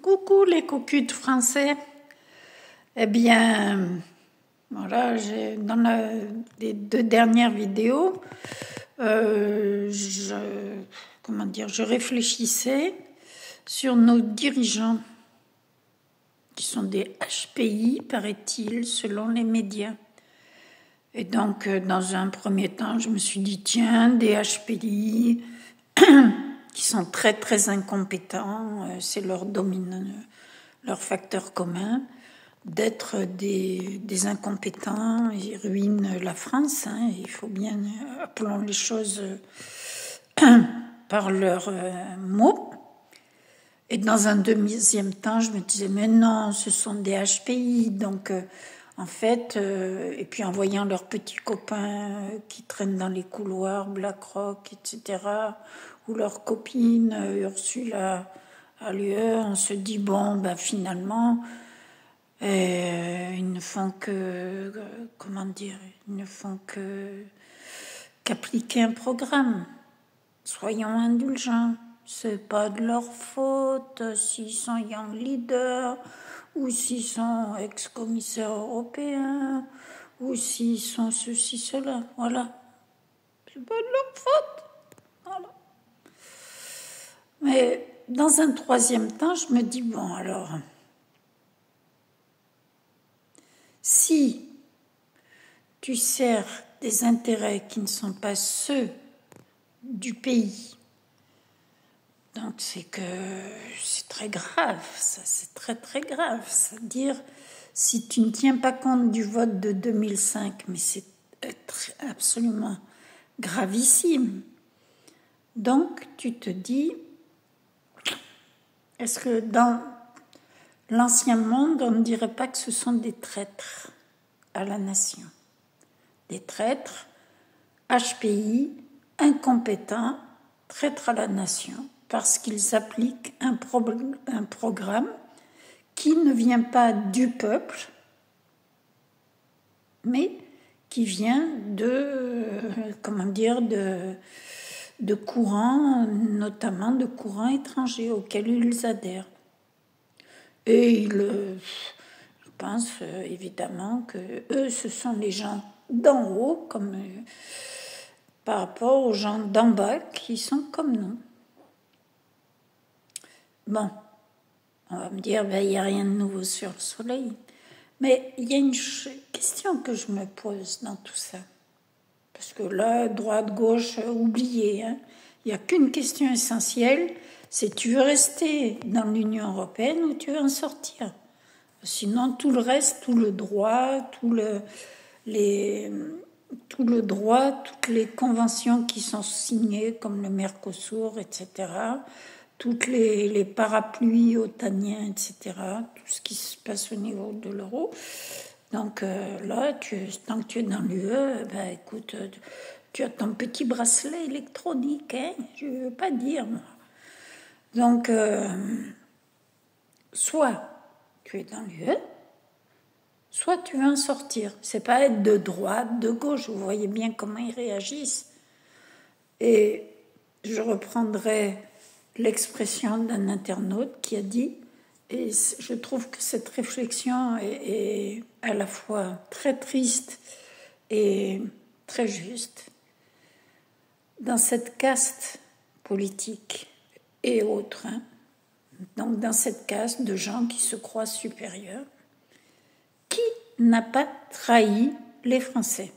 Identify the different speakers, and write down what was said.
Speaker 1: Coucou les cocus de français. Eh bien, voilà, dans les deux dernières vidéos, je réfléchissais sur nos dirigeants, qui sont des HPI, paraît-il, selon les médias. Et donc, dans un premier temps, je me suis dit, tiens, des HPI qui sont très, très incompétents, c'est leur facteur commun, d'être des incompétents. Ils ruinent la France, hein, il faut bien, appelons les choses par leurs mots. Et dans un deuxième temps, je me disais, mais non, ce sont des HPI, donc en fait, et puis en voyant leurs petits copains qui traînent dans les couloirs, BlackRock, etc., ou leurs copines, Ursula à l'UE, on se dit, bon, ben finalement, ils ne font que, qu'appliquer un programme. Soyons indulgents. C'est pas de leur faute s'ils sont young leaders, ou s'ils sont ex-commissaires européens, ou s'ils sont ceci, cela. Voilà. C'est pas de leur faute. Voilà. Mais dans un troisième temps, je me dis, bon, alors, si tu sers des intérêts qui ne sont pas ceux du pays, donc c'est que c'est très grave, ça, c'est très très grave. C'est-à-dire, si tu ne tiens pas compte du vote de 2005, mais c'est absolument gravissime. Donc tu te dis, est-ce que dans l'ancien monde, on ne dirait pas que ce sont des traîtres à la nation? Des traîtres, HPI, incompétents, traîtres à la nation, parce qu'ils appliquent un programme qui ne vient pas du peuple, mais qui vient de courants, notamment de courants étrangers auxquels ils adhèrent. Et je pense évidemment que eux, ce sont les gens d'en haut, comme par rapport aux gens d'en bas qui sont comme nous. Bon, on va me dire, il n'y a rien de nouveau sur le soleil. Mais il y a une question que je me pose dans tout ça. Parce que là, droite, gauche, oublié. Hein. Il n'y a qu'une question essentielle, c'est tu veux rester dans l'Union européenne ou tu veux en sortir. Sinon, tout le reste, tout le droit, toutes les conventions qui sont signées, comme le Mercosur, etc., toutes les parapluies otaniens, etc., tout ce qui se passe au niveau de l'euro. Donc là, tant que tu es dans l'UE, écoute, tu as ton petit bracelet électronique, hein, je ne veux pas dire, moi. Donc, soit tu es dans l'UE, soit tu veux en sortir. C'est pas être de droite, de gauche, vous voyez bien comment ils réagissent. Et je reprendrai l'expression d'un internaute qui a dit, et je trouve que cette réflexion est à la fois très triste et très juste. Dans cette caste politique et autres, hein, donc dans cette caste de gens qui se croient supérieurs, qui n'a pas trahi les Français?